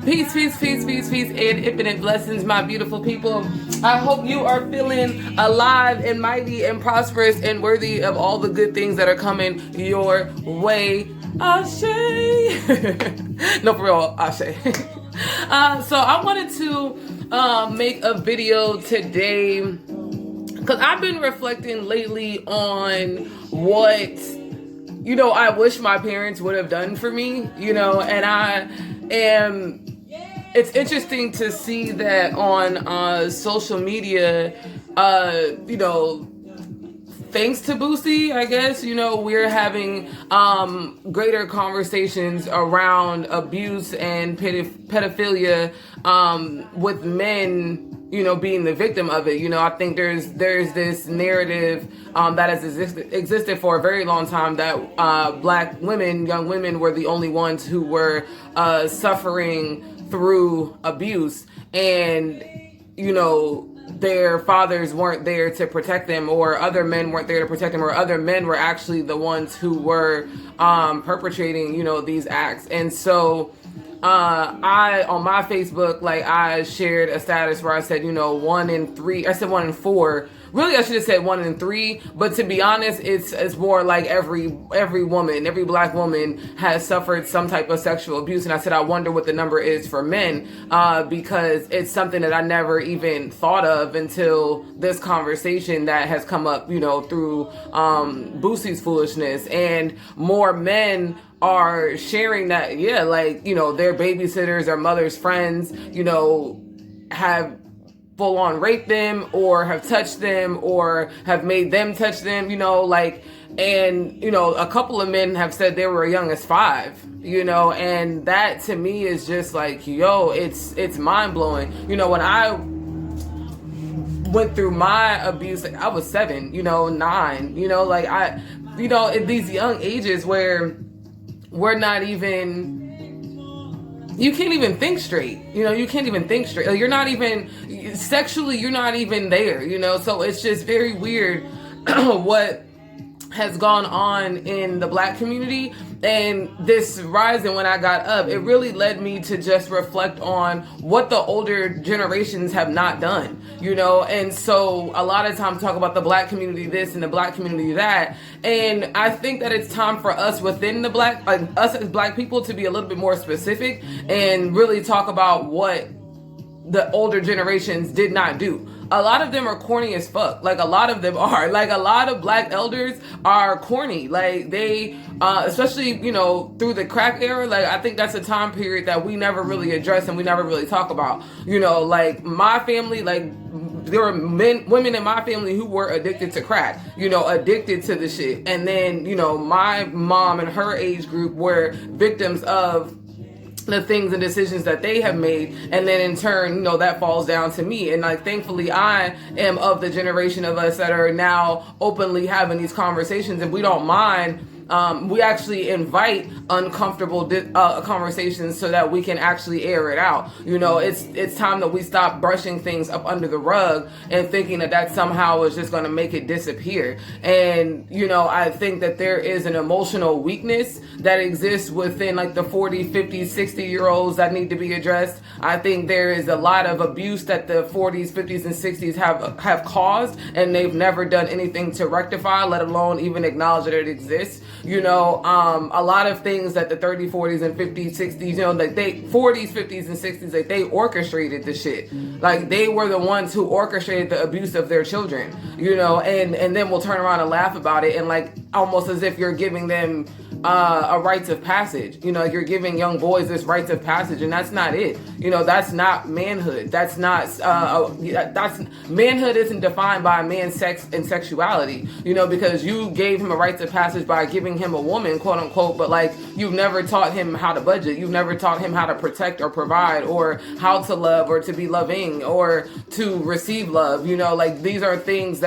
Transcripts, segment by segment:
Peace, peace, peace, peace, peace, and infinite blessings, my beautiful people. I hope you are feeling alive and mighty and prosperous and worthy of all the good things that are coming your way. Ashe. No, for real, Ashe. So I wanted to make a video today because I've been reflecting lately on what, I wish my parents would have done for me, it's interesting to see that on social media, thanks to Boosie, I guess, we're having greater conversations around abuse and pedophilia with men, being the victim of it. I think there's this narrative that has existed for a very long time that black women, young women, were the only ones who were suffering through abuse, and their fathers weren't there to protect them, or other men weren't there to protect them, or other men were actually the ones who were perpetrating these acts. And so I, on my Facebook, I shared a status where I said, 1 in 3, I said 1 in 4. Really, I should have said 1 in 3, but to be honest, it's more like every woman, every black woman has suffered some type of sexual abuse. And I said, I wonder what the number is for men, because it's something that I never even thought of until this conversation that has come up, through Boosie's foolishness. And more men are sharing that, their babysitters or mother's friends, have full on raped them or have touched them or have made them touch them, and a couple of men have said they were as young as 5, and that to me is just it's mind blowing. When I went through my abuse, I was 7, 9, at these young ages where we're not even, you can't even think straight. You can't even think straight. You're not even, sexually, you're not even there, So it's just very weird what has gone on in the black community. And this rising, when I got up, it really led me to just reflect on what the older generations have not done, and so a lot of times talk about the black community this and the black community that. And I think that it's time for us within the us as black people to be a little bit more specific and really talk about what the older generations did not do. A lot of them are corny as fuck. A lot of them are. A lot of black elders are corny. They, especially, through the crack era, I think that's a time period that we never really address and we never really talk about. My family, there were women in my family who were addicted to crack, addicted to the shit. And then, my mom and her age group were victims of the things and decisions that they have made, and then in turn, that falls down to me. And thankfully, I am of the generation of us that are now openly having these conversations, and we don't mind. We actually invite uncomfortable conversations so that we can actually air it out. It's time that we stop brushing things up under the rug and thinking that somehow is just going to make it disappear. And, I think that there is an emotional weakness that exists within the 40, 50, 60-year-olds that need to be addressed. I think there is a lot of abuse that the 40s, 50s, and 60s have caused, and they've never done anything to rectify, let alone even acknowledge that it exists. A lot of things that the 30s, 40s, and 50s, 60s, they 40s, 50s, and 60s, they orchestrated the shit. They were the ones who orchestrated the abuse of their children, and then we'll turn around and laugh about it, and almost as if you're giving them a rites of passage. You're giving young boys this rites of passage, and that's not it. That's not manhood. That's not, manhood isn't defined by a man's sex and sexuality, because you gave him a rites of passage by giving him a woman, quote unquote, but you've never taught him how to budget. You've never taught him how to protect or provide, or how to love, or to be loving, or to receive love. These are things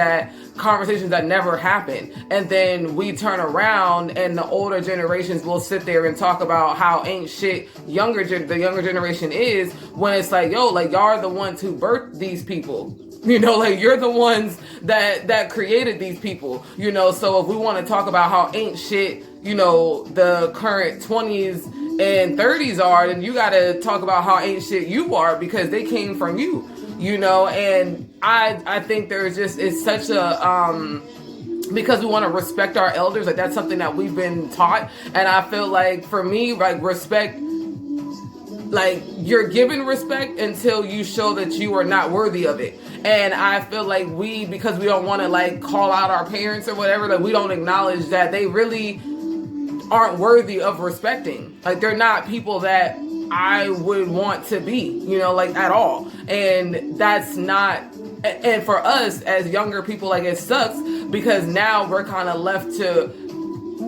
conversations that never happen. And then we turn around and the older generations will sit there and talk about how ain't shit the younger generation is, when it's y'all are the ones who birthed these people. You're the ones that created these people, so if we want to talk about how ain't shit, the current 20s and 30s are, then you got to talk about how ain't shit you are, because they came from you, you know. And I think there's just, it's such a because we want to respect our elders, like that's something that we've been taught. And I feel like for me, like respect, like you're given respect until you show that you are not worthy of it. And I feel like because we don't want to like call out our parents or whatever, like we don't acknowledge that they really aren't worthy of respecting. Like they're not people that I would want to be, you know, like at all. And that's not, and for us as younger people, like it sucks because now we're kind of left to,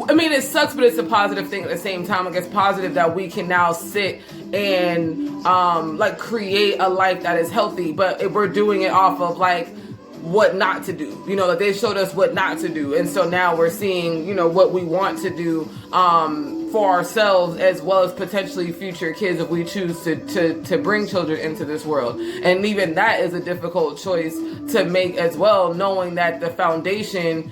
I mean, it sucks, but it's a positive thing at the same time. Like it's positive that we can now sit and like create a life that is healthy, but we're doing it off of like what not to do, you know, like they showed us what not to do. And so now we're seeing, you know, what we want to do for ourselves as well as potentially future kids if we choose to bring children into this world. And even that is a difficult choice to make as well, knowing that the foundation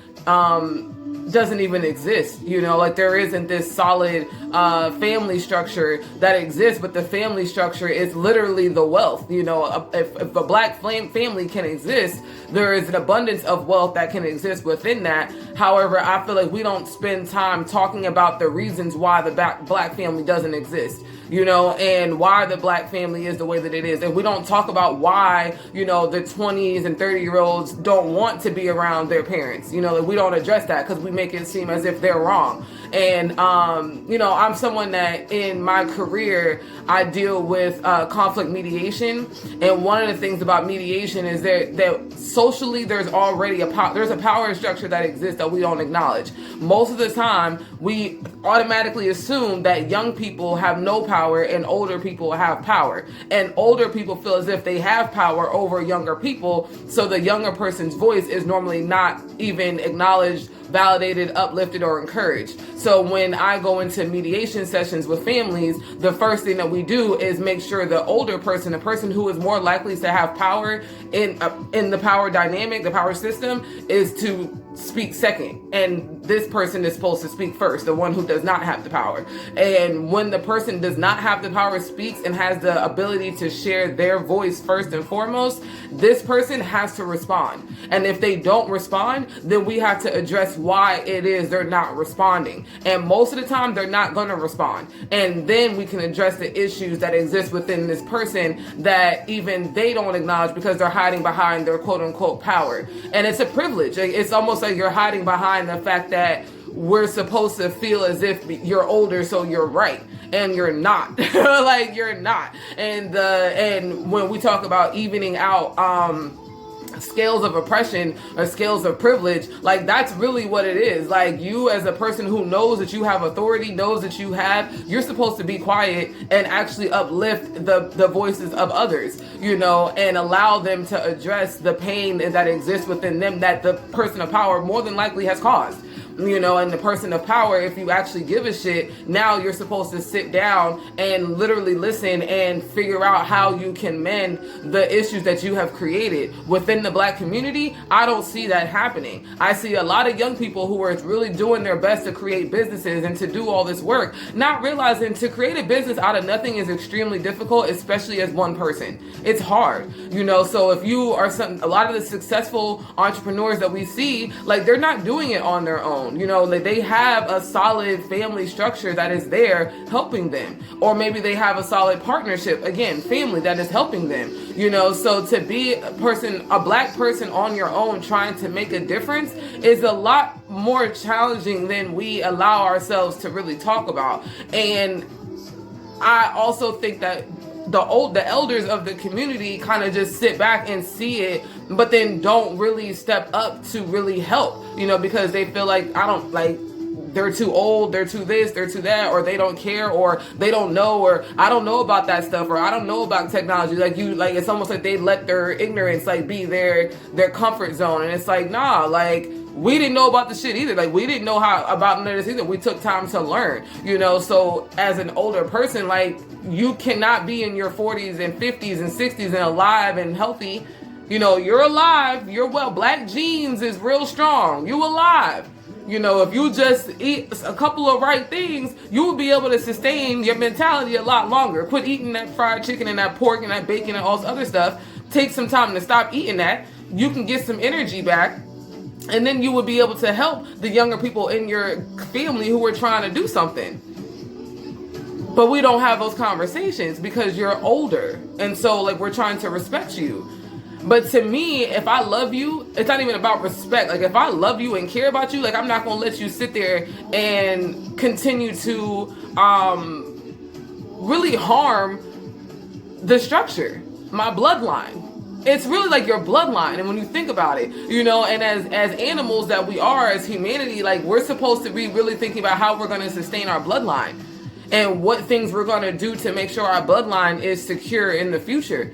doesn't even exist, you know, like there isn't this solid family structure that exists, but the family structure is literally the wealth, you know. If a black family can exist, there is an abundance of wealth that can exist within that. However, I feel like we don't spend time talking about the reasons why the black family doesn't exist, you know, and why the black family is the way that it is. And we don't talk about why, you know, the 20s and 30-year-olds don't want to be around their parents, you know, like we don't address that because we make it seem as if they're wrong. And, you know, I'm someone that in my career, I deal with conflict mediation. And one of the things about mediation is that socially there's already there's a power structure that exists that we don't acknowledge. Most of the time, we automatically assume that young people have no power and older people have power. And older people feel as if they have power over younger people. So the younger person's voice is normally not even acknowledged, validated, uplifted, or encouraged. So when I go into mediation sessions with families, the first thing that we do is make sure the older person, the person who is more likely to have power in the power dynamic, the power system, is to speak second. And this person is supposed to speak first, the one who does not have the power. And when the person does not have the power speaks and has the ability to share their voice first and foremost, this person has to respond. And if they don't respond, then we have to address why it is they're not responding. And most of the time, they're not going to respond. And then we can address the issues that exist within this person that even they don't acknowledge because they're hiding behind their quote unquote power. And it's a privilege. It's almost like you're hiding behind the fact that we're supposed to feel as if you're older, so you're right, and you're not. Like you're not. And when we talk about evening out scales of oppression or scales of privilege, like that's really what it is. Like you as a person who knows that you have authority, knows that you're supposed to be quiet and actually uplift the voices of others, you know, and allow them to address the pain that exists within them that the person of power more than likely has caused. You know, and the person of power, if you actually give a shit, now you're supposed to sit down and literally listen and figure out how you can mend the issues that you have created. Within the black community, I don't see that happening. I see a lot of young people who are really doing their best to create businesses and to do all this work, not realizing to create a business out of nothing is extremely difficult, especially as one person. It's hard, you know, so if you are a lot of the successful entrepreneurs that we see, like they're not doing it on their own. You know, like they have a solid family structure that is there helping them. Or maybe they have a solid partnership, again, family that is helping them. You know, so to be a black person on your own trying to make a difference is a lot more challenging than we allow ourselves to really talk about. And I also think that the elders of the community kind of just sit back and see it, but then don't really step up to really help, you know, because they feel like they're too old, they're too this, they're too that, or they don't care, or they don't know, or I don't know about that stuff, or I don't know about technology. Like it's almost like they let their ignorance like be their comfort zone. And it's like, nah, like we didn't know about the shit either. Like we didn't know about none of this either. We took time to learn, you know. So as an older person, like you cannot be in your 40s and 50s and 60s and alive and healthy. You know, you're alive, you're well. Black genes is real strong. You alive. You know, if you just eat a couple of right things, you will be able to sustain your mentality a lot longer. Quit eating that fried chicken and that pork and that bacon and all this other stuff. Take some time to stop eating that. You can get some energy back. And then you will be able to help the younger people in your family who are trying to do something. But we don't have those conversations because you're older. And so, like, we're trying to respect you. But to me, if I love you, it's not even about respect. Like, if I love you and care about you, like, I'm not going to let you sit there and continue to really harm the structure, my bloodline. It's really like your bloodline. And when you think about it, you know, and as animals that we are, as humanity, like, we're supposed to be really thinking about how we're going to sustain our bloodline and what things we're going to do to make sure our bloodline is secure in the future.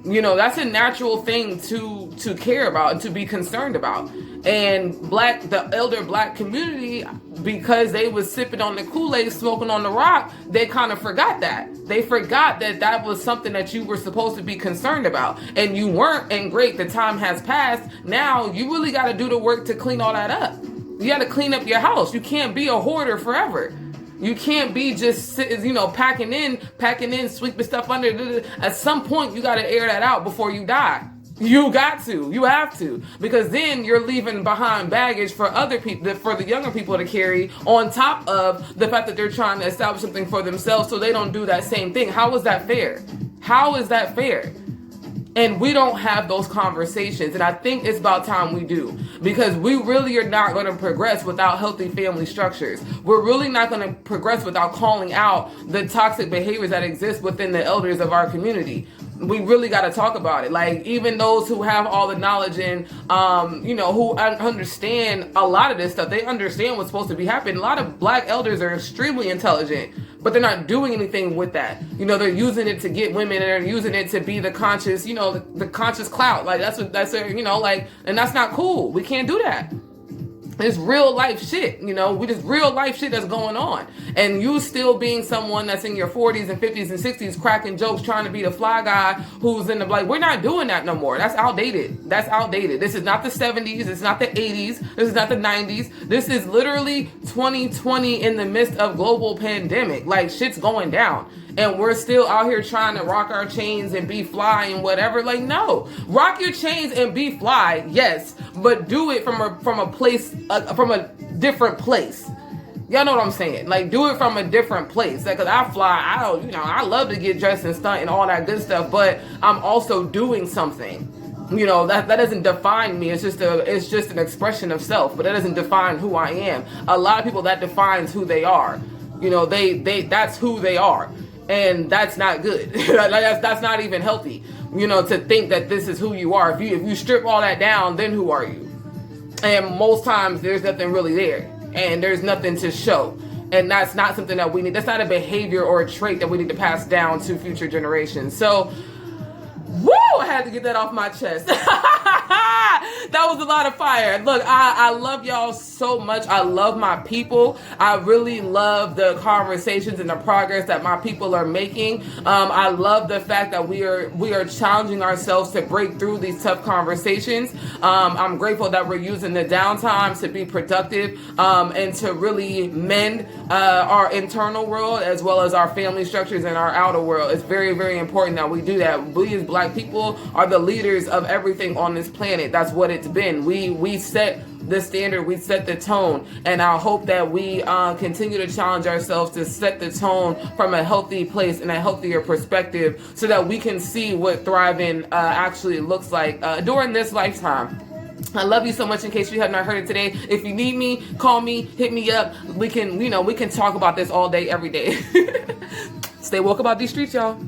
You know, that's a natural thing to care about and to be concerned about. And the elder black community, because they was sipping on the Kool-Aid, smoking on the rock, they kind of forgot that. They forgot that that was something that you were supposed to be concerned about. And you weren't, and great, the time has passed. Now you really got to do the work to clean all that up. You got to clean up your house. You can't be a hoarder forever. You can't be just, you know, packing in, sweeping stuff under. At some point, you got to air that out before you die. You got to. You have to. Because then you're leaving behind baggage for other people, for the younger people to carry, on top of the fact that they're trying to establish something for themselves so they don't do that same thing. How is that fair? How is that fair? And we don't have those conversations. And I think it's about time we do. Because we really are not going to progress without healthy family structures. We're really not going to progress without calling out the toxic behaviors that exist within the elders of our community. We really got to talk about it. Like, even those who have all the knowledge and, you know, who understand a lot of this stuff, they understand what's supposed to be happening. A lot of black elders are extremely intelligent, but they're not doing anything with that. You know, they're using it to get women, and they're using it to be the conscious, you know, the conscious clout. Like, that's their, you know, like, and that's not cool. We can't do that. It's real life shit, you know, we just real life shit that's going on. And you still being someone that's in your 40s and 50s and 60s cracking jokes, trying to be the fly guy who's in the, like, we're not doing that no more. That's outdated. That's outdated. This is not the 70s. It's not the 80s. This is not the 90s. This is literally 2020 in the midst of global pandemic. Like, shit's going down. And we're still out here trying to rock our chains and be fly and whatever. Like, no, rock your chains and be fly, yes, but do it from a place, from a different place. Y'all know what I'm saying? Like, do it from a different place. Like, 'cause I fly, I love to get dressed and stunt and all that good stuff, but I'm also doing something. You know, that doesn't define me. It's just an expression of self, but that doesn't define who I am. A lot of people, that defines who they are. You know, that's who they are. And that's not good. That's not even healthy, you know, to think that this is who you are. If you strip all that down, then who are you? And most times there's nothing really there, and there's nothing to show. And that's not something that we need. That's not a behavior or a trait that we need to pass down to future generations. So, woo, I had to get that off my chest. That was a lot of fire. Look, I love y'all so much. I love my people. I really love the conversations and the progress that my people are making. I love the fact that we are challenging ourselves to break through these tough conversations. I'm grateful that we're using the downtime to be productive and to really mend our internal world as well as our family structures and our outer world. It's very, very important that we do that. We as black people are the leaders of everything on this planet. That's what it's been. We set the standard, we set the tone, and I hope that we continue to challenge ourselves to set the tone from a healthy place and a healthier perspective so that we can see what thriving actually looks like during this lifetime. I love you so much. In case you have not heard it today, if you need me, call me, hit me up. We can talk about this all day, every day. Stay woke about these streets, y'all.